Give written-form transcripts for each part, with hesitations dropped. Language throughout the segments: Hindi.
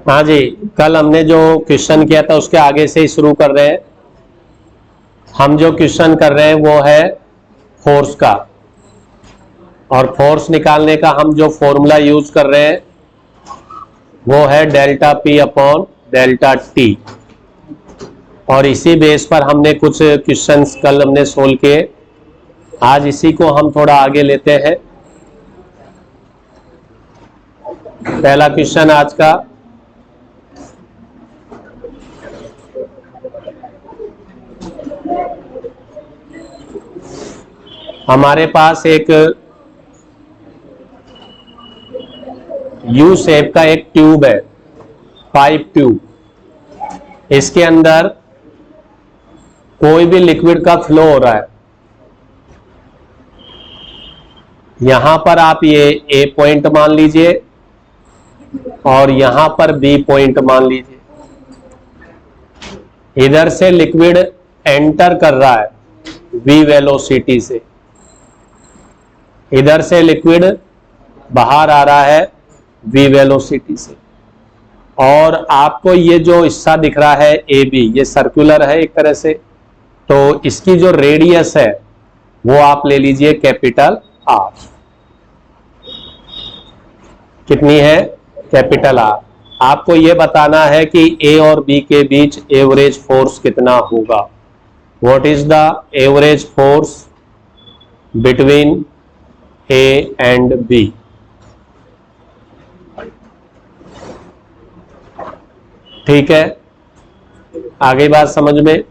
हाँ जी, कल हमने जो क्वेश्चन किया था उसके आगे से ही शुरू कर रहे हैं। हम जो क्वेश्चन कर रहे हैं वो है फोर्स का, और फोर्स निकालने का हम जो फॉर्मूला यूज कर रहे हैं वो है delta P upon delta T. और इसी बेस पर हमने कुछ क्वेश्चंस कल हमने सोल्व किए। आज इसी को हम थोड़ा आगे लेते हैं। पहला क्वेश्चन आज का, हमारे पास एक यू शेप का एक ट्यूब है, पाइप ट्यूब। इसके अंदर कोई भी लिक्विड का फ्लो हो रहा है। यहां पर आप ये ए पॉइंट मान लीजिए और यहां पर बी पॉइंट मान लीजिए। इधर से लिक्विड एंटर कर रहा है v वेलोसिटी से, इधर से लिक्विड बाहर आ रहा है v वेलोसिटी से। और आपको ये जो हिस्सा दिख रहा है ए बी, ये सर्कुलर है एक तरह से, तो इसकी जो रेडियस है वो आप ले लीजिए कैपिटल आर। कितनी है? Capital R. आपको ये बताना है कि ए और बी के बीच एवरेज फोर्स कितना होगा। What is the average force between A and B. ठीक है, आगे बात समझ में।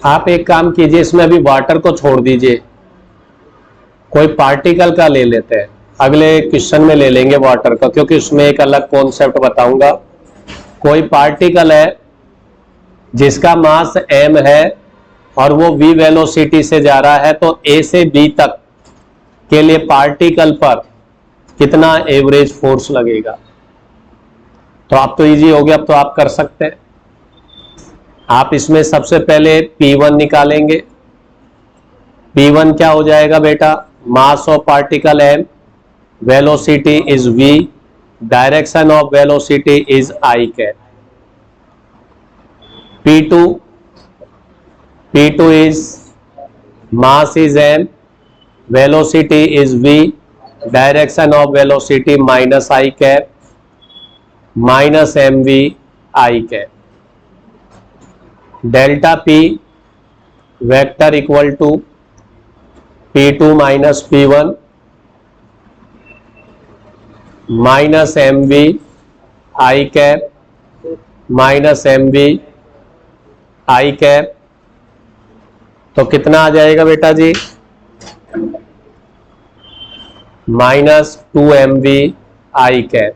आप एक काम कीजिए, इसमें अभी वाटर को छोड़ दीजिए, कोई पार्टिकल का ले लेते हैं। अगले क्वेश्चन में ले लेंगे वाटर का, क्योंकि उसमें एक अलग कॉन्सेप्ट बताऊंगा। कोई पार्टिकल है जिसका मास m है और वो v वेलोसिटी से जा रहा है, तो a से b तक के लिए पार्टिकल पर कितना एवरेज फोर्स लगेगा। तो आप तो इजी हो गया, अब तो आप कर सकते हैं। आप इसमें सबसे पहले P1 निकालेंगे। P1 क्या हो जाएगा बेटा? Mass of particle m, velocity is v, direction of velocity is i cap. P2 is mass is m, velocity is v, direction of velocity minus I cap, minus mv I cap। delta p vector equal to P2 minus P1 minus mv I cap minus mv I cap. तो कितना आ जाएगा बेटा जी? Minus 2mv I cap.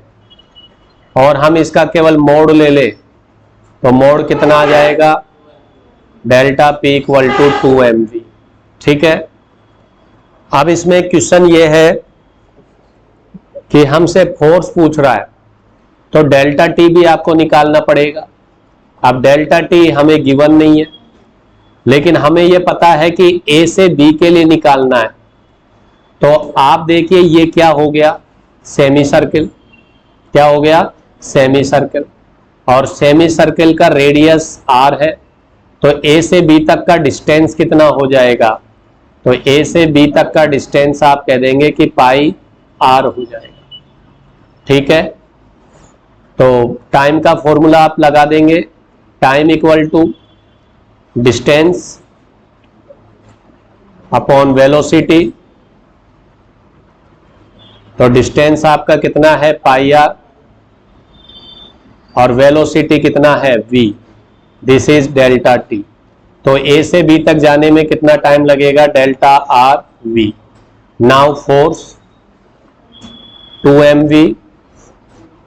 और हम इसका केवल मोड ले ले तो मोड कितना आ जाएगा? Delta P equal to 2mv। ठीक है, अब इसमें क्वेश्चन ये है कि हमसे फोर्स पूछ रहा है, तो डेल्टा टी भी आपको निकालना पड़ेगा। अब डेल्टा टी हमें गिवन नहीं है, लेकिन हमें यह पता है कि ए से बी के लिए निकालना है। तो आप देखिए ये क्या हो गया? Semi circle. क्या हो गया? Semi circle. और सेमी सर्किल का रेडियस आर है, तो ए से बी तक का डिस्टेंस कितना हो जाएगा? तो ए से बी तक का डिस्टेंस आप कह देंगे कि पाई आर हो जाएगा। ठीक है, तो टाइम का फॉर्मूला आप लगा देंगे। Time equal to distance upon velocity. तो डिस्टेंस आपका कितना है? पाई आर। और वेलोसिटी कितना है? v। This is delta T. तो a से b तक जाने में कितना टाइम लगेगा? Delta R v। Now force 2mv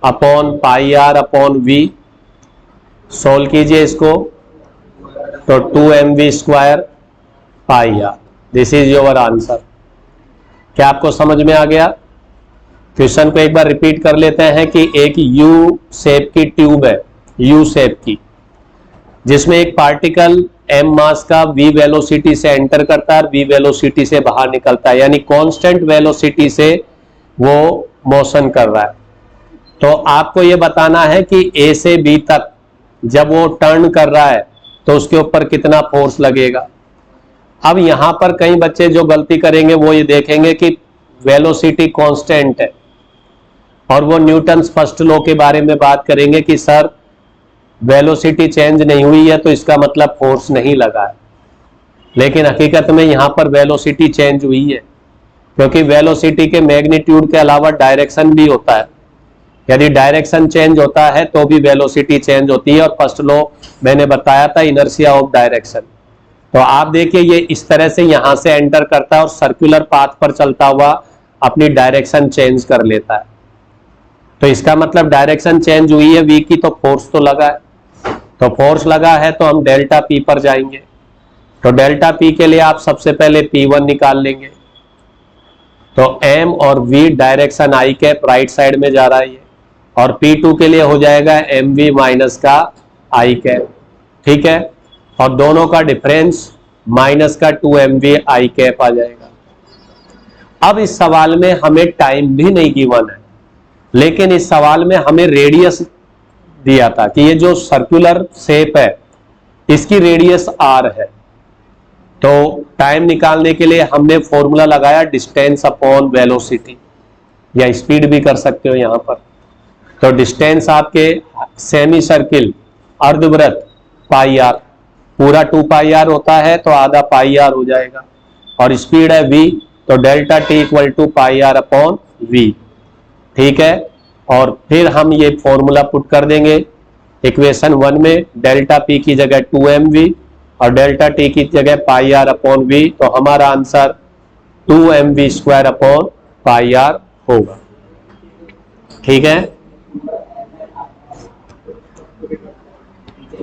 upon pi R upon v। Solve कीजिए इसको, तो 2mv square pi R. This is your answer. क्या आपको समझ में आ गया? क्वेश्चन को एक बार रिपीट कर लेते हैं कि एक यू शेप की ट्यूब है, यू शेप की, जिसमें एक पार्टिकल m मास का v वेलोसिटी से एंटर करता है और v वेलोसिटी से बाहर निकलता है, यानी कांस्टेंट वेलोसिटी से वो मोशन कर रहा है। तो आपको ये बताना है कि a से b तक जब वो टर्न कर रहा है तो उसके ऊपर कितना फोर्स लगेगा। अब यहां पर कई बच्चे जो गलती करेंगे वो ये देखेंगे कि वेलोसिटी कांस्टेंट है और वो न्यूटन्स फर्स्ट लॉ के बारे में बात करेंगे कि सर वेलोसिटी चेंज नहीं हुई है तो इसका मतलब फोर्स नहीं लगा है। लेकिन हकीकत में यहां पर वेलोसिटी चेंज हुई है, क्योंकि वेलोसिटी के मैग्नीट्यूड के अलावा डायरेक्शन भी होता है। यदि डायरेक्शन चेंज होता है तो भी वेलोसिटी चेंज होती है, और फर्स्ट लॉ मैंने बताया था, इनर्शिया ऑफ डायरेक्शन। तो आप देखिए ये इस तरह से यहां से एंटर करता है और सर्कुलर पाथ पर चलता हुआ अपनी डायरेक्शन चेंज कर लेता है। तो इसका मतलब डायरेक्शन चेंज हुई है v की, तो फोर्स तो लगा है। तो फोर्स लगा है तो हम डेल्टा p पर जाएंगे। तो डेल्टा p के लिए आप सबसे पहले P1 निकाल लेंगे। तो m और v direction i cap right side में जा रहा है, और P2 के लिए हो जाएगा mv माइनस का i कैप, ठीक है। और दोनों का डिफरेंस माइनस का 2mv i कैप आ जाएगा। अब इस सवाल में हमें टाइम भी नहीं गिवन है, लेकिन इस सवाल में हमें रेडियस दिया था कि ये जो सर्कुलर शेप है इसकी रेडियस r है। तो टाइम निकालने के लिए हमने फॉर्मूला लगाया डिस्टेंस अपॉन वेलोसिटी, या स्पीड भी कर सकते हो यहां पर। तो डिस्टेंस आपके सेमी सर्किल अर्धवृत्त पाई आर, पूरा 2 पाई आर होता है तो आधा पाई आर हो जाएगा, और स्पीड है v, तो delta T equal to pi R upon V, ठीक है। और फिर हम ये फॉर्मूला पुट कर देंगे इक्वेशन 1 में, डेल्टा पी की जगह 2mv और डेल्टा टी की जगह पाई आर अपॉन वी, तो हमारा answer 2mv square upon pi R होगा, ठीक है।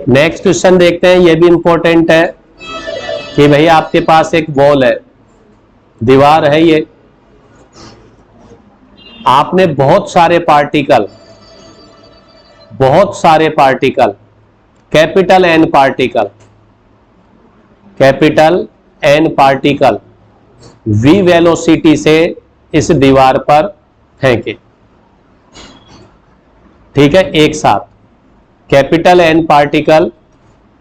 नेक्स्ट क्वेश्चन देखते हैं, ये भी इंपॉर्टेंट है कि भाई आपके पास एक वॉल है, दीवार है, ये आपने बहुत सारे particle capital N particle v velocity से इस दीवार पर फेंके, ठीक है, एक साथ। कैपिटल एन पार्टिकल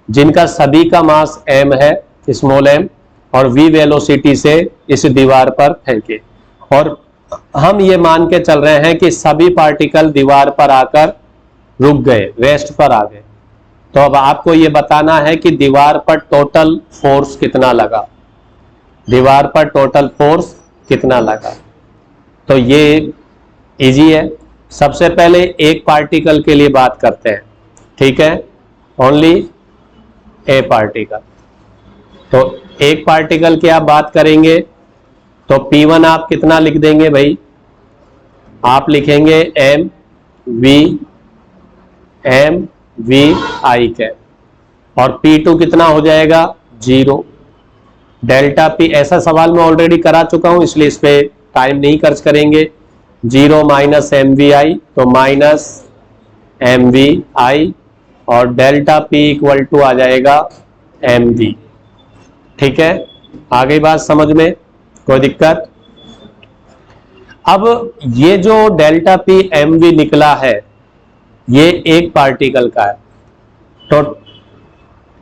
जिनका सभी का मास m है, स्मॉल m, और v वेलोसिटी से इस दीवार पर फेंके, और हम ये मान के चल रहे हैं कि सभी पार्टिकल दीवार पर आकर रुक गए, रेस्ट पर आ गए। तो अब आपको ये बताना है कि दीवार पर टोटल फोर्स कितना लगा, दीवार पर टोटल फोर्स कितना लगा। तो ये इजी है। सबसे पहले एक पार्टिकल के लिए बात करते हैं, ठीक है, ओनली ए पार्टिकल। तो एक पार्टिकल की आप बात करेंगे तो P1 आप कितना लिख देंगे भाई, आप लिखेंगे mv i कैप, और P2 कितना हो जाएगा 0। डेल्टा P, ऐसा सवाल मैं ऑलरेडी करा चुका हूं इसलिए इस पे टाइम नहीं खर्च करेंगे। 0 माइनस mvi, तो माइनस mvi, और डेल्टा P इक्वल टू आ जाएगा mv, ठीक है। आ गई बात समझ में, कोई दिक्कत? अब ये जो डेल्टा P mv निकला है ये एक पार्टिकल का है, तो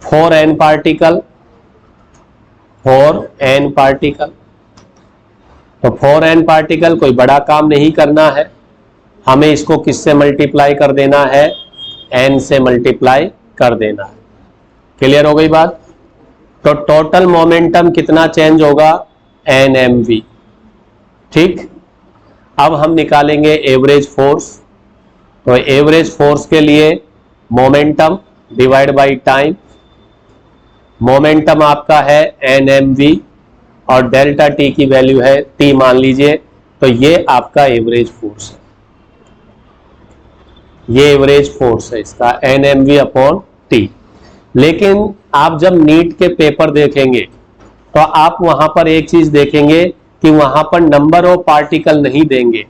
4n पार्टिकल, तो 4n पार्टिकल कोई बड़ा काम नहीं करना है, हमें इसको किससे मल्टीप्लाई कर देना है, n से मल्टीप्लाई कर देना है। क्लियर हो गई बात? तो टोटल मोमेंटम कितना चेंज होगा, nmv, ठीक। अब हम निकालेंगे एवरेज फोर्स। तो एवरेज फोर्स के लिए momentum divide by time, momentum आपका है nmv और डेल्टा t की वैल्यू है t मान लीजिए, तो ये आपका एवरेज फोर्स है, ये एवरेज फोर्स है इसका nmv अपॉन t। लेकिन आप जब नीट के पेपर देखेंगे तो आप वहां पर एक चीज देखेंगे कि वहां पर नंबर ऑफ पार्टिकल नहीं देंगे,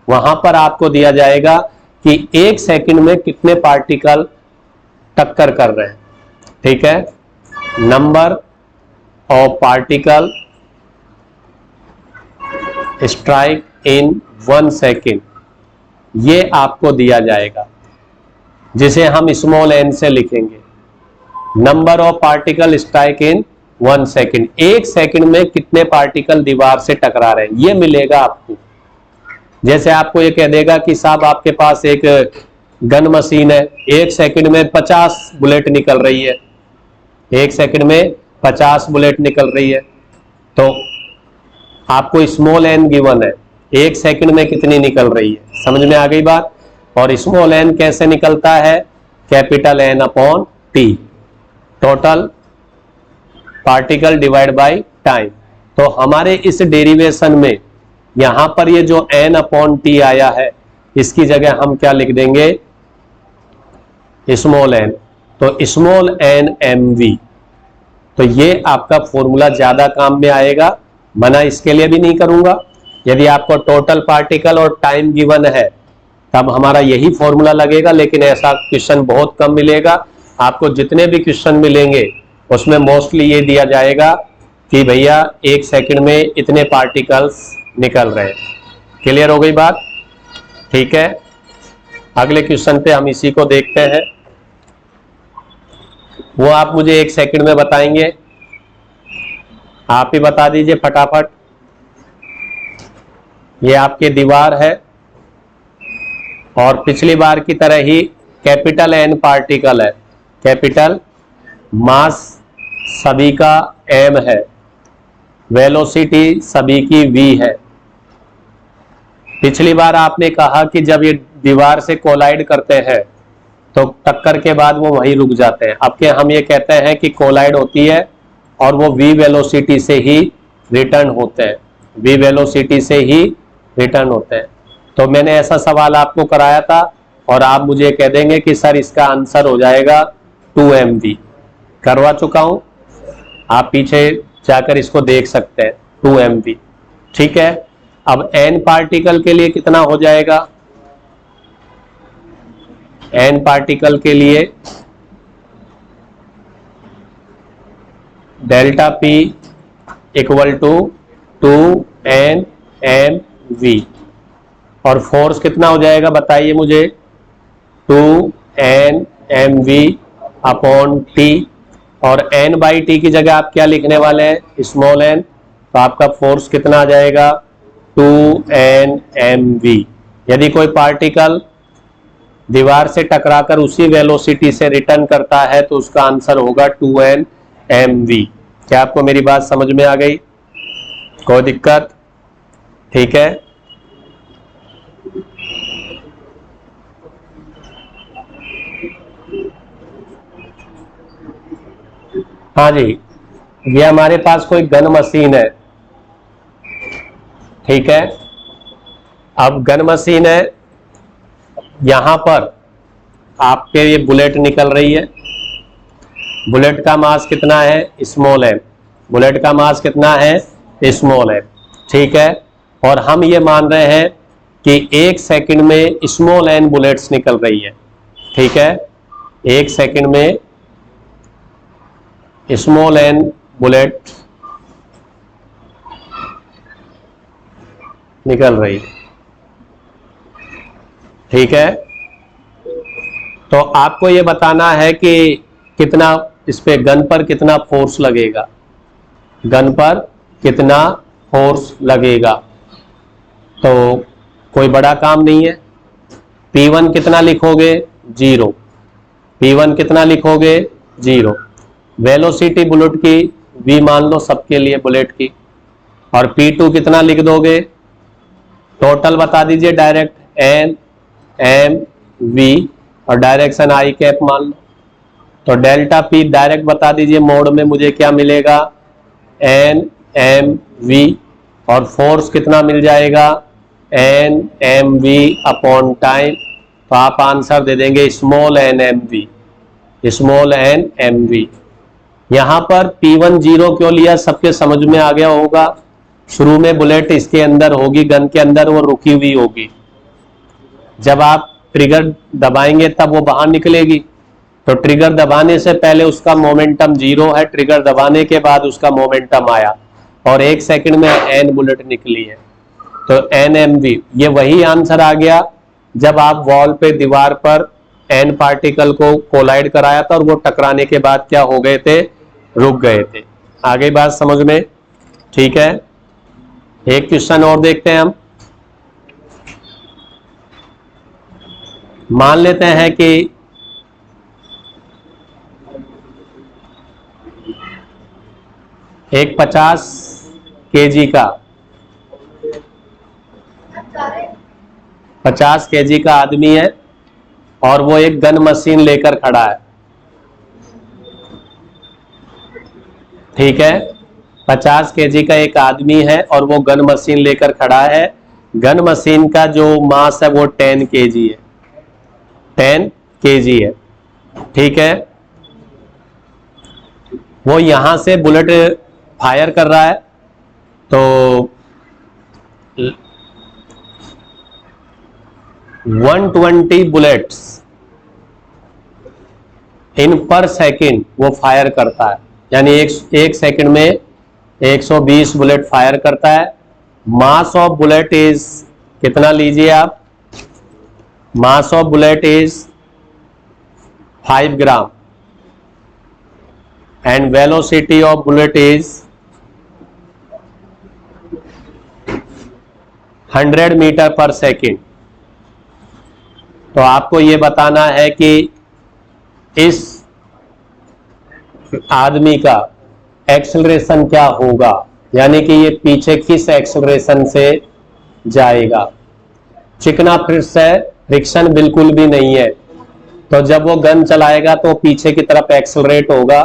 वहां पर आपको दिया जाएगा कि 1 सेकंड में कितने पार्टिकल टक्कर कर रहे हैं। ठीक है, number of particle strike in 1 second, ये आपको दिया जाएगा, जिसे हम स्मॉल n से लिखेंगे। Number of particle strike in 1 second, 1 second में कितने पार्टिकल दीवार से टकरा रहे हैं, ये मिलेगा आपको। जैसे आपको ये कह देगा कि साहब आपके पास एक गन मशीन है, 1 सेकंड में 50 बुलेट निकल रही है, 1 सेकंड में 50 बुलेट निकल रही है, तो आपको स्मॉल n गिवन है, 1 सेकंड में कितनी निकल रही है। समझ में आ गई बात। और स्मॉल n कैसे निकलता है, capital N upon T, total particle divide by time. तो हमारे इस डेरिवेशन में यहां पर ये जो N अपॉन T आया है, इसकी जगह हम क्या लिख देंगे, स्मॉल n, तो स्मॉल n mv। तो ये आपका फॉर्मूला ज्यादा काम में आएगा, मना इसके लिए भी नहीं करूंगा। यदि आपको टोटल पार्टिकल और टाइम गिवन है तब हमारा यही फॉर्मूला लगेगा, लेकिन ऐसा क्वेश्चन बहुत कम मिलेगा। आपको जितने भी क्वेश्चन मिलेंगे उसमें मोस्टली ये दिया जाएगा कि भैया 1 सेकंड में इतने पार्टिकल्स निकल रहे हैं। क्लियर हो गई बात। ठीक है, अगले क्वेश्चन पे हम इसी को देखते हैं। वो आप मुझे 1 सेकंड में बताएंगे, आप ही बता दीजिए फटाफट। ये आपकी दीवार है और पिछली बार की तरह ही कैपिटल N पार्टिकल है, कैपिटल मास सभी का m है, वेलोसिटी सभी की v है। पिछली बार आपने कहा कि जब ये दीवार से कोलाइड करते हैं तो टक्कर के बाद वो वहीं रुक जाते हैं। अब के हम ये कहते हैं कि कोलाइड होती है और वो v वेलोसिटी से ही रिटर्न होते हैं, v वेलोसिटी से ही रिटर्न होते हैं। तो मैंने ऐसा सवाल आपको कराया था और आप मुझे कह देंगे कि सर इसका आंसर हो जाएगा 2mv। करवा चुका हूं, आप पीछे जाकर इसको देख सकते हैं, 2mv। ठीक है, अब n पार्टिकल के लिए कितना हो जाएगा, n पार्टिकल के लिए delta p equal to 2nmv। और फोर्स कितना हो जाएगा बताइए मुझे, 2nmv अपॉन t। और n बाई टी की जगह आप क्या लिखने वाले हैं, स्मॉल n। तो आपका फोर्स कितना आ जाएगा, 2nmv। यदि कोई पार्टिकल दीवार से टकराकर उसी वेलोसिटी से रिटर्न करता है तो उसका आंसर होगा 2nmv। क्या आपको मेरी बात समझ में आ गई, कोई दिक्कत। ठीक है, हाँ जी, ये हमारे पास कोई गन मशीन है। ठीक है, अब गन मशीन है, यहां पर आपके ये बुलेट निकल रही है। बुलेट का मास कितना है, स्मॉल m। बुलेट का मास कितना है, स्मॉल m। ठीक है, और हम ये मान रहे हैं कि 1 सेकंड में स्मॉल n बुलेट्स निकल रही है। ठीक है, 1 सेकंड में स्मॉल n बुलेट निकल रही है। ठीक है, तो आपको ये बताना है कि कितना इस पे गन पर कितना फोर्स लगेगा, गन पर कितना फोर्स लगेगा। तो कोई बड़ा काम नहीं है। P1 कितना लिखोगे, 0। P1 कितना लिखोगे, 0। वेलोसिटी बुलेट की v मान लो सबके लिए बुलेट की। और P2 कितना लिख दोगे, टोटल बता दीजिए डायरेक्ट, n m v और डायरेक्शन i कैप मान लो। तो डेल्टा P डायरेक्ट बता दीजिए मोड में मुझे क्या मिलेगा, n m v। और फोर्स कितना मिल जाएगा, n m v upon time. तो आप आंसर दे देंगे small n m v, small n m v। यहां पर P1 0 क्यों लिया, सबके समझ में आ गया होगा। शुरू में बुलेट इसके अंदर होगी, गन के अंदर वो रुकी हुई होगी, जब आप ट्रिगर दबाएंगे तब वो बाहर निकलेगी। तो ट्रिगर दबाने से पहले उसका मोमेंटम 0 है, ट्रिगर दबाने के बाद उसका मोमेंटम आया और 1 सेकंड में n बुलेट निकली है। तो NMV ये वही आंसर आ गया जब आप वॉल पे दीवार पर n पार्टिकल को कोलाइड कराया था और वो टकराने के बाद क्या हो गए थे, रुक गए थे। आगे बात समझ में? ठीक है, एक क्वेश्चन और देखते हैं हम। मान लेते हैं कि एक 50 केजी का 50 केजी का आदमी है और वो एक गन मशीन लेकर खड़ा है। ठीक है, 50 केजी का एक आदमी है और वो गन मशीन लेकर खड़ा है। गन मशीन का जो मास है वो 10 केजी है, 10 केजी है। ठीक है, वो यहां से बुलेट फायर कर रहा है तो 120 बुलेट्स इन पर सेकेंड वो फायर करता है, यानी एक सेकेंड में 120 बुलेट फायर करता है। मास ऑफ बुलेट इज कितना लीजिए आप, mass of bullet is 5 gram and velocity of bullet is 100 metre per second. तो आपको ये बताना है कि इस आदमी का एक्सेलरेशन क्या होगा, यानी कि ये पीछे किस एक्सेलरेशन से जाएगा। चिकना फिर से फ्रिक्शन बिल्कुल भी नहीं है, तो जब वो गन चलाएगा तो पीछे की तरफ एक्सेलरेट होगा,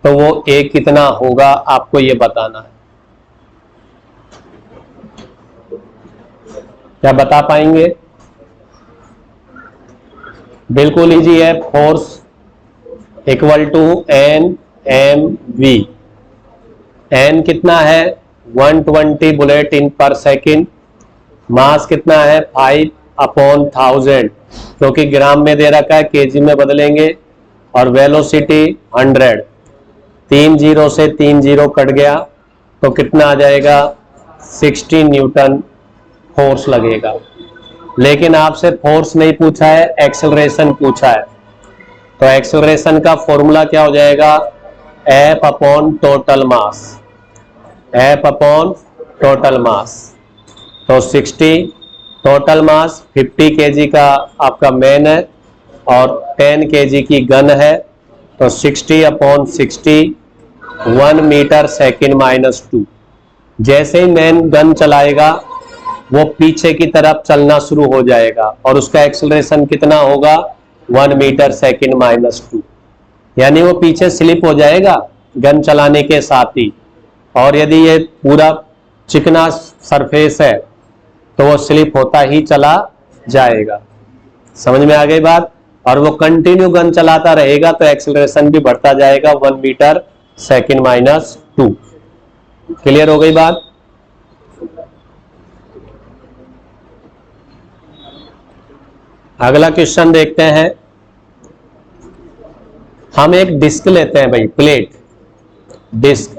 तो वो एक कितना होगा आपको ये बताना है। क्या बता पाएंगे? बिल्कुल इजी है, force equal to NMV। n कितना है 120 बुलेट इन पर सेकेंड, मास कितना है 5/1000 क्योंकि ग्राम में दे रखा है, केजी में बदलेंगे, और वेलोसिटी 100। 3 0 से 3 0 कट गया तो कितना आ जाएगा 60 न्यूटन फोर्स लगेगा। लेकिन आपसे फोर्स नहीं पूछा है, एक्सेलरेशन पूछा है। तो एक्सेलरेशन का फॉर्मूला क्या हो जाएगा, F upon total mass, F upon total mass. तो 60 टोटल मास 50 केजी का आपका मैन है और 10 केजी की गन है, तो 60 अपॉन 60 1 मीटर सेकेंड -2। जैसे ही मैन गन चलाएगा वो पीछे की तरफ चलना शुरू हो जाएगा और उसका एक्सेलरेशन कितना होगा 1 मीटर सेकेंड -2, यानी वो पीछे स्लिप हो जाएगा गन चलाने के साथ ही। और यदि ये पूरा चिकना सरफेस है तो वो स्लिप होता ही चला जाएगा। समझ में आ गई बात? और वो कंटिन्यू गन चलाता रहेगा तो एक्सेलरेशन भी बढ़ता जाएगा 1 मीटर सेकेंड -2। क्लियर हो गई बात? अगला क्वेश्चन देखते हैं। हम एक डिस्क लेते हैं भाई, प्लेट, डिस्क,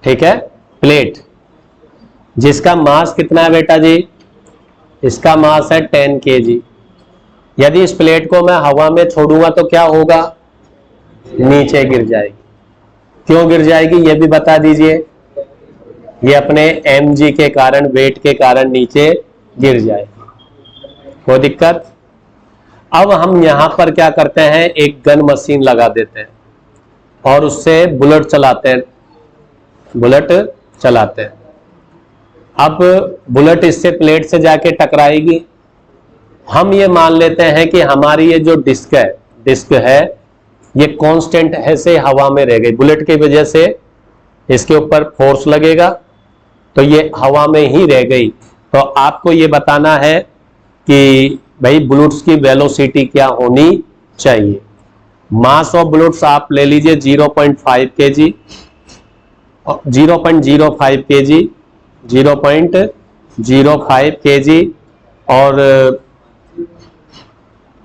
ठीक है, प्लेट, जिसका मास कितना है बेटा जी, इसका मास है 10 केजी। यदि इस प्लेट को मैं हवा में छोड़ूंगा तो क्या होगा, नीचे गिर जाएगी। क्यों गिर जाएगी ये भी बता दीजिए। ये अपने mg के कारण, वेट के कारण नीचे गिर जाएगी, कोई दिक्कत। अब हम यहां पर क्या करते हैं, एक गन मशीन लगा देते हैं और उससे बुलेट चलाते हैं, बुलेट चलाते हैं। अब बुलेट इससे प्लेट से जाके टकराएगी। हम ये मान लेते हैं कि हमारी ये जो डिस्क है ये कांस्टेंट ऐसे हवा में रह गई, बुलेट की वजह से इसके ऊपर फोर्स लगेगा तो ये हवा में ही रह गई। तो आपको ये बताना है कि भाई बुलेट्स की वेलोसिटी क्या होनी चाहिए। मास ऑफ बुलेट्स आप ले लीजिए 0.5 kg, 0.05 kg, 0.05 kg, और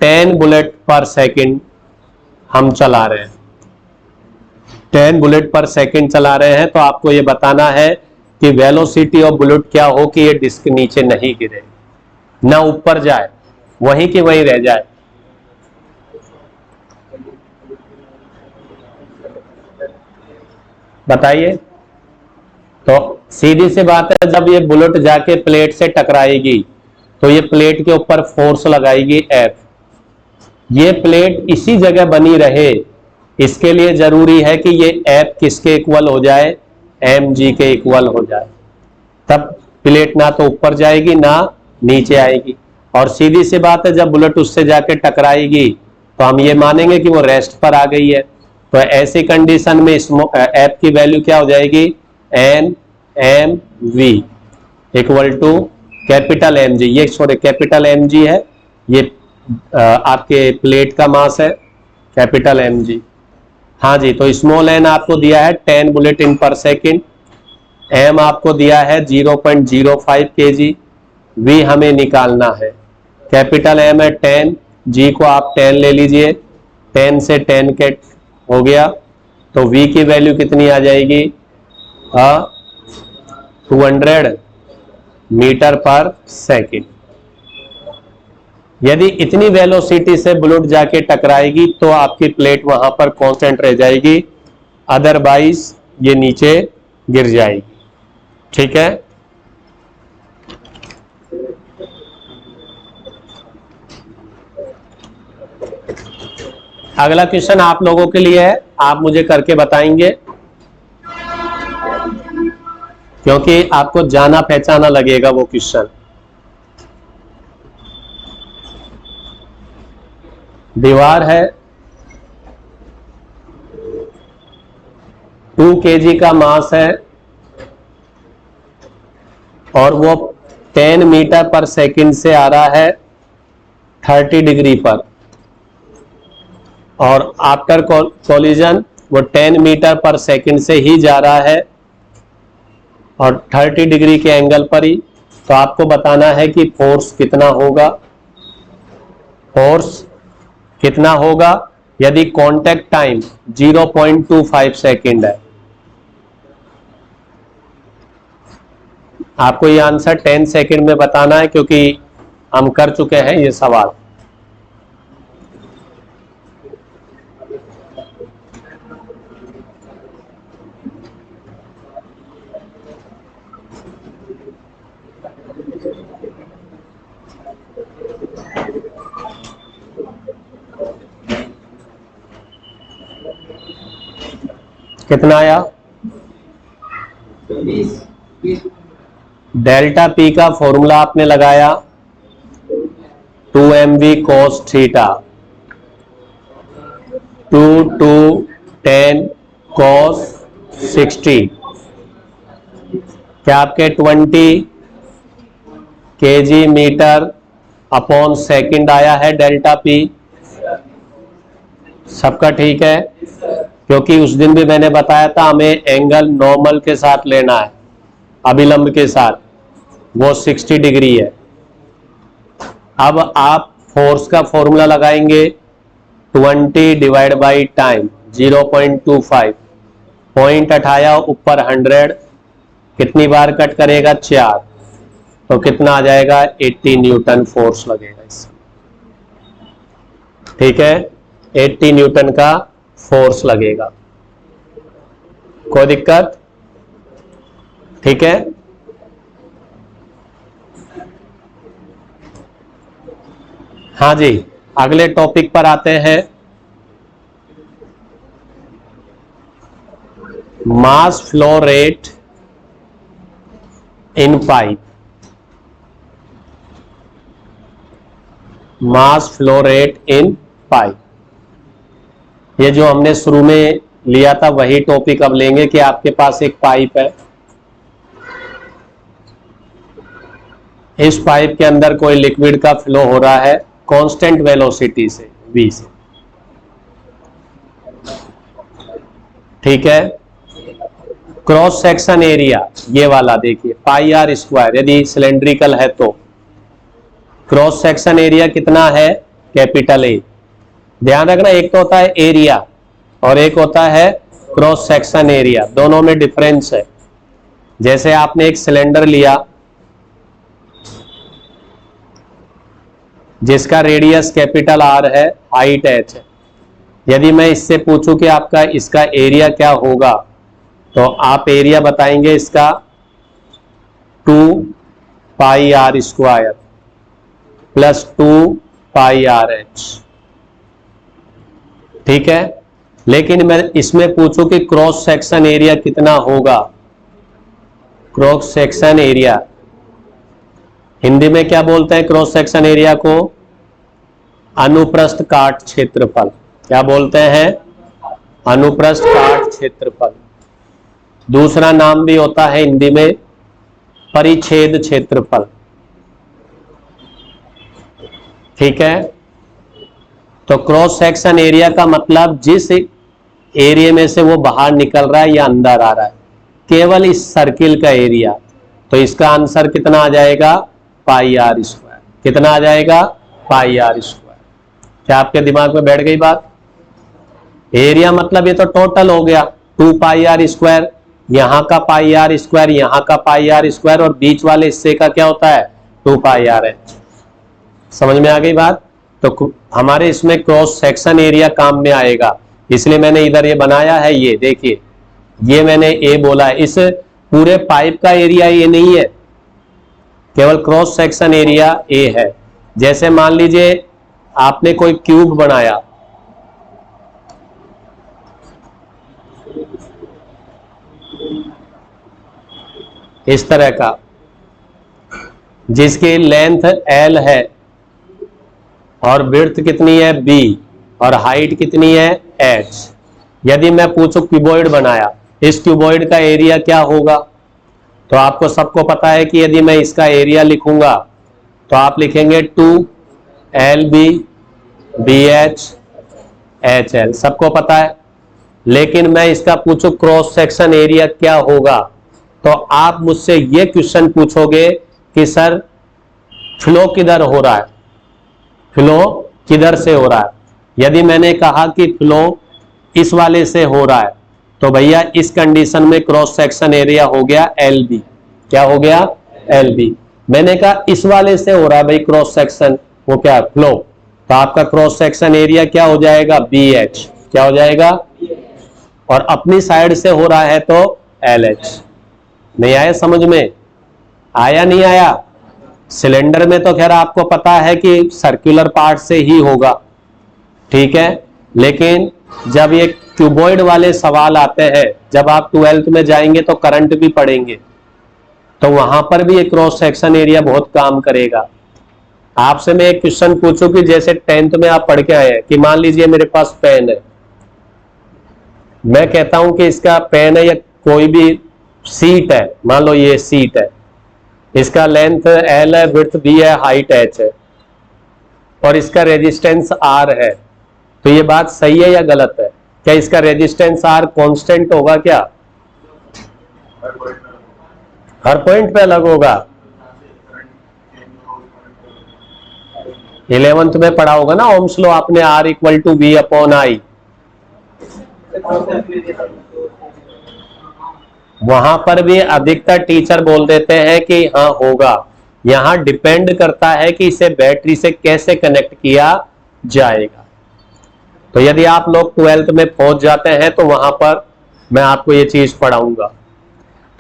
10 बुलेट पर सेकंड हम चला रहे हैं, 10 बुलेट पर सेकंड चला रहे हैं, तो आपको ये बताना है कि वेलोसिटी ऑफ बुलेट क्या हो कि ये डिस्क नीचे नहीं गिरे, ना ऊपर जाए, वहीं की वहीं रह जाए। बताइए। तो सीधी सी बात है, जब ये बुलेट जाके प्लेट से टकराएगी तो ये प्लेट के ऊपर फोर्स लगाएगी F। ये प्लेट इसी जगह बनी रहे, इसके लिए जरूरी है कि ये F किसके इक्वल हो जाए, mg के इक्वल हो जाए, तब प्लेट ना तो ऊपर जाएगी ना नीचे आएगी। और सीधी सी बात है, जब बुलेट उससे जाके टकराएगी तो हम ये मानेंगे कि वो रेस्ट पर आ गई है। तो ऐसी कंडीशन में F की वैल्यू क्या हो जाएगी, nmv equal to capital mg। ये सॉरी कैपिटल mg है, ये आपके प्लेट का मास है, कैपिटल mg। हाँ जी, तो स्मॉल n आपको दिया है 10 बुलेट इन पर सेकेंड, m आपको दिया है 0.05 kg, v हमें निकालना है, कैपिटल M है 10, g को आप 10 ले लीजिए, 10 से 10 कैट हो गया, तो v की वैल्यू कितनी आ जाएगी, 200 मीटर पर सेकेंड। यदि इतनी वेलोसिटी से बुलेट जाके टकराएगी तो आपकी प्लेट वहां पर कांस्टेंट रह जाएगी, अदरवाइज ये नीचे गिर जाएगी। ठीक है, अगला क्वेश्चन आप लोगों के लिए है, आप मुझे करके बताएंगे, क्योंकि आपको जाना पहचाना लगेगा वो क्वेश्चन। दीवार है, 2 kg का मास है और वो 10 मीटर पर सेकंड से आ रहा है 30 डिग्री पर, और आफ्टर कोलिजन वो 10 मीटर पर सेकंड से ही जा रहा है और 30 डिग्री के एंगल पर ही। तो आपको बताना है कि फोर्स कितना होगा, फोर्स कितना होगा यदि कांटेक्ट टाइम 0.25 सेकंड है। आपको ये आंसर 10 सेकंड में बताना है, क्योंकि हम कर चुके हैं ये सवाल। कितना आया, डेल्टा पी का फॉर्मूला आपने लगाया 2mv cos theta, 2 to 10 cos 60, क्या आपके 20 kg मीटर अपॉन सेकंड आया है डेल्टा पी। सबका ठीक है, क्योंकि उस दिन भी मैंने बताया था हमें एंगल नॉर्मल के साथ लेना है, अभिलंब के साथ, वो 60 डिग्री है। अब आप फोर्स का फॉर्मूला लगाएंगे 20 डिवाइड बाई टाइम 0.25, पॉइंट हटाया ऊपर 100, कितनी बार कट करेगा, 4, तो कितना आ जाएगा, 80 न्यूटन फोर्स लगेगा इससे। ठीक है, 80 न्यूटन का फोर्स लगेगा, कोई दिक्कत। ठीक है, हाँ जी, अगले टॉपिक पर आते हैं, mass flow rate in pipe. Mass flow rate in pipe, ये जो हमने शुरू में लिया था वही टॉपिक अब लेंगे कि आपके पास एक पाइप है, इस पाइप के अंदर कोई लिक्विड का फ्लो हो रहा है कांस्टेंट वेलोसिटी से, v से। ठीक है, क्रॉस सेक्शन एरिया ये वाला देखिए पाई r स्क्वायर, यदि सिलेंड्रिकल है तो क्रॉस सेक्शन एरिया कितना है कैपिटल ए। ध्यान रखना, एक तो होता है एरिया और एक होता है क्रॉस सेक्शन एरिया, दोनों में डिफरेंस है। जैसे आपने एक सिलेंडर लिया जिसका रेडियस कैपिटल आर है, हाइट एच है। यदि मैं इससे पूछूं कि आपका इसका एरिया क्या होगा, तो आप एरिया बताएंगे इसका 2 pi r square plus 2 pi r h. ठीक है, लेकिन मैं इसमें पूछूं कि क्रॉस सेक्शन एरिया कितना होगा, क्रॉस सेक्शन एरिया हिंदी में क्या बोलते हैं क्रॉस सेक्शन एरिया को? अनुप्रस्थ काट क्षेत्रफल। क्या बोलते हैं? अनुप्रस्थ काट क्षेत्रफल। दूसरा नाम भी होता है हिंदी में परिच्छेद क्षेत्रफल। ठीक है, तो क्रॉस सेक्शन एरिया का मतलब जिस एरिया में से वो बाहर निकल रहा है या अंदर आ रहा है, केवल इस सर्किल का एरिया। तो इसका आंसर कितना आ जाएगा? पाई आर स्क्वायर। कितना आ जाएगा? पाई आर स्क्वायर। क्या आपके दिमाग में बैठ गई बात? एरिया मतलब ये तो टोटल हो गया 2 पाई आर स्क्वायर, यहां का पाई आर स्क्वायर, यहां का पाई आर स्क्वायर, और बीच वाले हिस्से का क्या होता है? 2 पाई आर एच। समझ में आ गई बात? तो हमारे इसमें क्रॉस सेक्शन एरिया काम में आएगा, इसलिए मैंने इधर ये बनाया है। ये देखिए, ये मैंने ए बोला है, इस पूरे पाइप का एरिया ये नहीं है, केवल क्रॉस सेक्शन एरिया ए है। जैसे मान लीजिए आपने कोई क्यूब बनाया, इस तरह का, जिसकी लेंथ L है और विड्थ कितनी है B और हाइट कितनी है H। यदि मैं पूछूं क्यूबॉइड बनाया, इस क्यूबॉइड का एरिया क्या होगा? तो आपको सबको पता है कि यदि मैं इसका एरिया लिखूंगा तो आप लिखेंगे 2LB BH HL, सबको पता है। लेकिन मैं इसका पूछूं क्रॉस सेक्शन एरिया क्या होगा, तो आप मुझसे ये क्वेश्चन पूछोगे कि सर फ्लो किधर हो रहा है, फ्लो किधर से हो रहा है। यदि मैंने कहा कि फ्लो इस वाले से हो रहा है, तो भैया इस कंडीशन में क्रॉस सेक्शन एरिया हो गया LB। क्या हो गया? LB। मैंने कहा इस वाले से हो रहा है भाई क्रॉस सेक्शन, वो क्या? फ्लो। तो आपका क्रॉस सेक्शन एरिया क्या हो जाएगा? BH। क्या हो जाएगा? और अपनी साइड से हो रहा है तो LH। नहीं आया समझ में? आया नहीं आया? सिलेंडर में तो खैर आपको पता है कि सर्कुलर पार्ट से ही होगा, ठीक है, लेकिन जब ये क्यूबॉइड वाले सवाल आते हैं, जब आप 12th में जाएंगे तो करंट भी पढ़ेंगे, तो वहां पर भी ये क्रॉस सेक्शन एरिया बहुत काम करेगा। आपसे मैं एक क्वेश्चन पूछूं कि जैसे 10th में आप पढ़ के आए हैं कि मान लीजिए मेरे पास पेन है, मैं कहता हूं कि इसका पेन है या कोई भी सीट है, मान लो ये सीट है, इसका लेंथ L है, विड्थ B है, हाइट H है, और इसका रेजिस्टेंस R है। तो ये बात सही है या गलत है? क्या इसका रेजिस्टेंस R कांस्टेंट होगा क्या? हर पॉइंट पे अलग होगा। 11th में पढ़ा होगा ना ओम्स लॉ आपने, R equal to V upon I। वहां पर भी अधिकतर टीचर बोल देते हैं कि हाँ होगा। यहां डिपेंड करता है कि इसे बैटरी से कैसे कनेक्ट किया जाएगा। तो यदि आप लोग 12th में पहुंच जाते हैं तो वहां पर मैं आपको ये चीज पढ़ाऊंगा।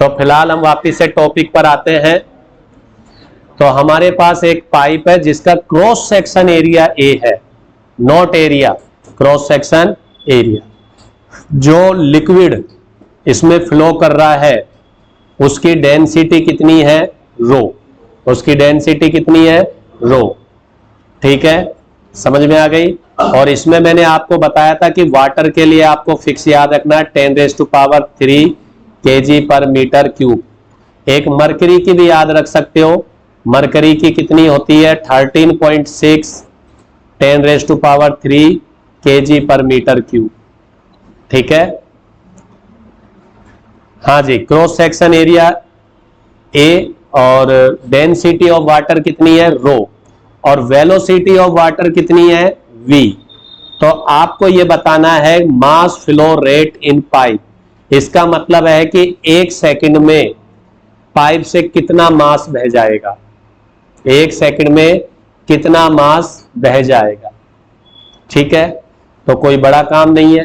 तो फिलहाल हम वापिस से टॉपिक पर आते हैं। तो हमारे पास एक पाइप है जिसका क्रॉस सेक्शन एरिया A है, not area, cross section area. जो लिक्विड इसमें फ्लो कर रहा है उसकी डेंसिटी कितनी है? रो। उसकी डेंसिटी कितनी है? रो। ठीक है, समझ में आ गई? और इसमें मैंने आपको बताया था कि वाटर के लिए आपको फिक्स याद रखना 10⁻³ kg पर मीटर क्यूब। एक मरकरी की भी याद रख सकते हो, मरकरी की कितनी होती है? 13.6 10⁻³ kg पर मीटर क्यूब। ठीक है, हाँ जी, क्रॉस सेक्शन एरिया A और डेंसिटी ऑफ वाटर कितनी है? रो। और वेलोसिटी ऑफ वाटर कितनी है v। तो आपको ये बताना है mass flow rate in pipe. इसका मतलब है कि 1 सेकंड में पाइप से कितना मास बह जाएगा, 1 सेकंड में कितना मास बह जाएगा। ठीक है, तो कोई बड़ा काम नहीं है।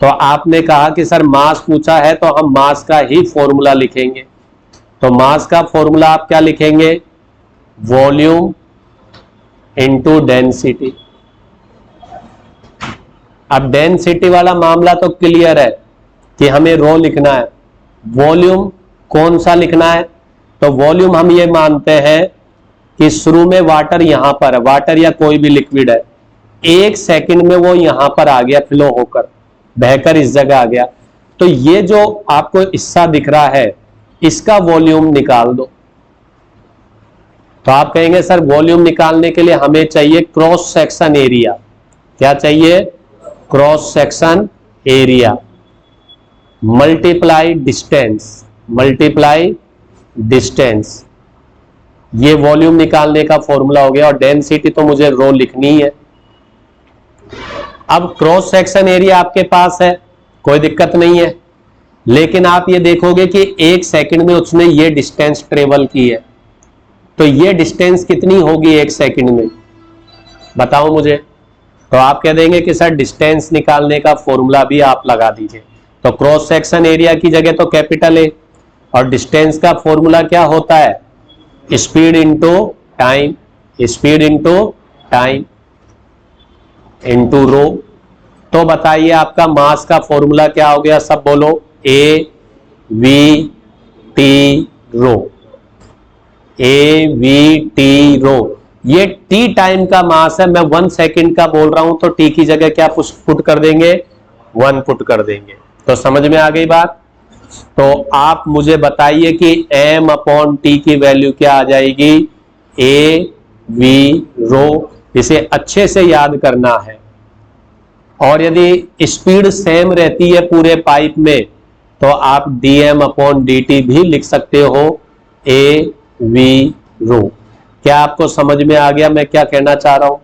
तो आपने कहा कि सर मास पूछा है तो हम मास का ही फॉर्मूला लिखेंगे। तो मास का फॉर्मूला आप क्या लिखेंगे, वॉल्यूम इनटू डेंसिटी। अब डेंसिटी वाला मामला तो क्लियर है कि हमें रो लिखना है, वॉल्यूम कौन सा लिखना है। तो वॉल्यूम हम ये मानते हैं कि शुरू में वाटर यहां पर है, वाटर या कोई भी लिक्विड है, 1 सेकंड में वो यहां पर आ गया, फ्लो होकर बहकर इस जगह आ गया। तो ये जो आपको हिस्सा दिख रहा है इसका वॉल्यूम निकाल दो। तो आप कहेंगे सर वॉल्यूम निकालने के लिए हमें चाहिए क्रॉस सेक्शन एरिया। क्या चाहिए, cross section area multiply distance, multiply distance. ये वॉल्यूम निकालने का फॉर्मूला हो गया। और डेंसिटी तो मुझे रो लिखनी है। अब क्रॉस सेक्शन एरिया आपके पास है, कोई दिक्कत नहीं है, लेकिन आप ये देखोगे कि 1 सेकंड में उसने ये डिस्टेंस ट्रेवल की है। तो ये डिस्टेंस कितनी होगी 1 सेकंड में, बताओ मुझे। तो आप कह देंगे कि सर डिस्टेंस निकालने का फॉर्मूला भी आप लगा दीजिए। तो क्रॉस सेक्शन एरिया की जगह तो कैपिटल ए, और डिस्टेंस का फॉर्मूला क्या होता है, speed into time, speed into time into rho. तो बताइए आपका मास का फॉर्मूला क्या हो गया, सब बोलो, ए वी टी रो, ए वी टी रो। ये टी टाइम का मास है, मैं 1 सेकंड का बोल रहा हूं तो टी की जगह क्या पुट कर देंगे, 1 पुट कर देंगे। तो समझ में आ गई बात। तो आप मुझे बताइए कि m अपॉन टी की वैल्यू क्या आ जाएगी, ए वी रो। इसे अच्छे से याद करना है। और यदि स्पीड सेम रहती है पूरे पाइप में तो आप dm अपॉन dt भी लिख सकते हो, ए वी रो। क्या आपको समझ में आ गया मैं क्या कहना चाह रहा हूं?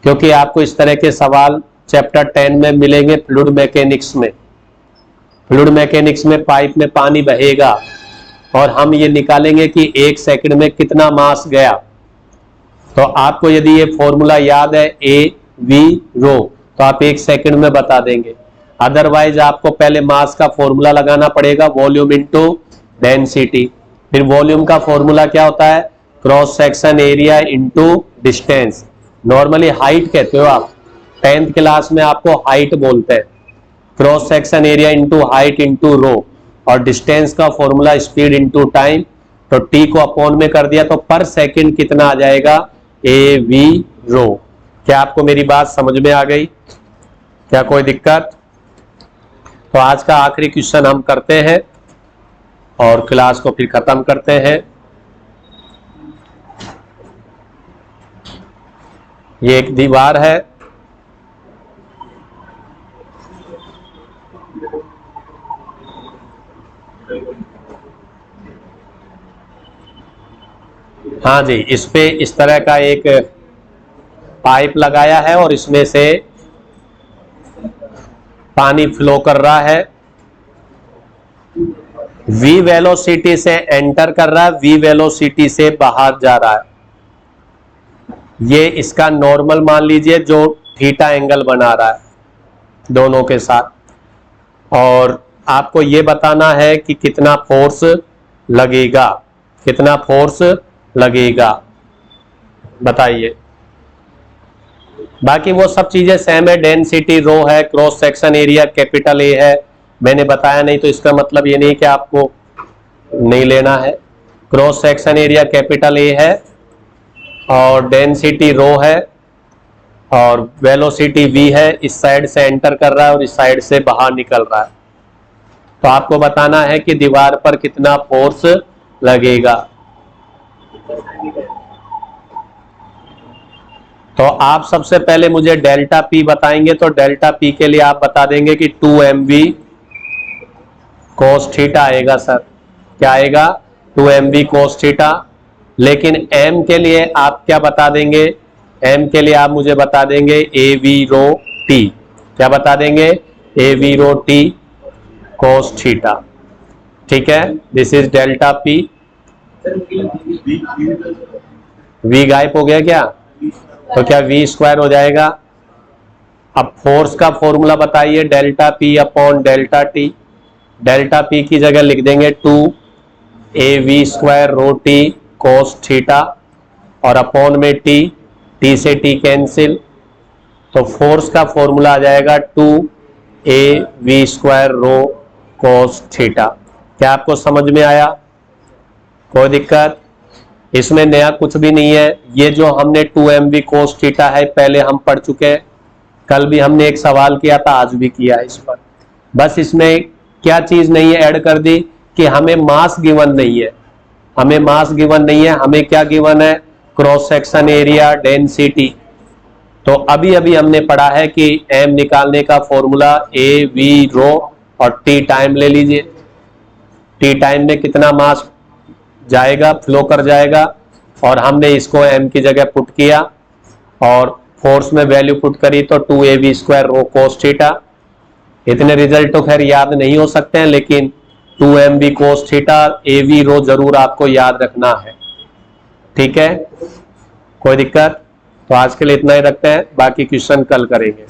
क्योंकि आपको इस तरह के सवाल चैप्टर 10 में मिलेंगे फ्लूइड मैकेनिक्स में। फ्लूइड मैकेनिक्स में पाइप में पानी बहेगा और हम ये निकालेंगे कि 1 सेकंड में कितना मास गया। तो आपको यदि ये फॉर्मूला याद है ए वी रो तो आप 1 सेकंड में बता देंगे। अदरवाइज आपको पहले मास का फॉर्मूला लगाना पड़ेगा, वॉल्यूम इनटू डेंसिटी। फिर वॉल्यूम का फॉर्मूला क्या होता है, cross section area into distance. Normally height कहते हो आप, 10th क्लास में आपको हाइट बोलते हैं। Cross section area into height into rho, और डिस्टेंस का फॉर्मूला स्पीड इंटू टाइम। तो टी को अपॉन में कर दिया तो पर सेकंड कितना आ जाएगा, ए वी रो। क्या आपको मेरी बात समझ में आ गई? क्या कोई दिक्कत? तो आज का आखिरी क्वेश्चन हम करते हैं और क्लास को फिर खत्म करते हैं। ये एक दीवार है, हाँ जी, इस पे इस तरह का एक पाइप लगाया है और इसमें से पानी फ्लो कर रहा है। v वेलोसिटी से एंटर कर रहा है, v वेलोसिटी से बाहर जा रहा है। ये इसका नॉर्मल मान लीजिए जो थीटा एंगल बना रहा है दोनों के साथ। और आपको ये बताना है कि कितना फोर्स लगेगा, कितना फोर्स लगेगा, बताइए। बाकी वो सब चीजें सेम है, डेंसिटी रो है, cross section area capital A है, मैंने बताया नहीं तो इसका मतलब ये नहीं कि आपको नहीं लेना है। Cross section area capital A है और डेंसिटी रो है और वेलोसिटी v है। इस साइड से एंटर कर रहा है और इस साइड से बाहर निकल रहा है। तो आपको बताना है कि दीवार पर कितना फोर्स लगेगा। तो आप सबसे पहले मुझे डेल्टा पी बताएंगे। तो डेल्टा पी के लिए आप बता देंगे कि 2mv cos थीटा आएगा। सर क्या आएगा, 2mv cos थीटा। लेकिन m के लिए आप क्या बता देंगे, m के लिए आप मुझे बता देंगे ए वी रो टी, क्या बता देंगे, A V row T cos theta, ठीक है। This is delta P. v गायब हो गया क्या, तो क्या v स्क्वायर हो जाएगा। अब फोर्स का फॉर्मूला बताइए, delta P upon delta T. Delta P की जगह लिख देंगे 2 A V square rho T cos theta, और अपॉन में टी से टी कैंसिल, तो फोर्स का फॉर्मूला आ जाएगा 2 A V square rho cos theta. क्या आपको समझ में आया, कोई दिक्कत, इसमें नया कुछ भी नहीं है। ये जो हमने 2mv कोस थीटा है पहले हम पढ़ चुके हैं, कल भी हमने एक सवाल किया था, आज भी किया है इस पर। बस इसमें क्या चीज नहीं है, ऐड कर दी कि हमें मास गिवन नहीं है, हमें मास गिवन नहीं है, हमें क्या गिवन है, क्रॉस सेक्शन एरिया डेंसिटी। तो अभी अभी हमने पढ़ा है कि m निकालने का फॉर्मूला ए वी रो और t टाइम ले लीजिए, t टाइम में कितना मास जाएगा, फ्लो कर जाएगा, और हमने इसको m की जगह पुट किया और फोर्स में वैल्यू पुट करी तो 2ab square rho cos theta. इतने रिजल्ट तो खैर याद नहीं हो सकते हैं, लेकिन 2mv कोस थीटा ab रो जरूर आपको याद रखना है, ठीक है, कोई दिक्कत। तो आज के लिए इतना ही रखते हैं, बाकी क्वेश्चन कल करेंगे।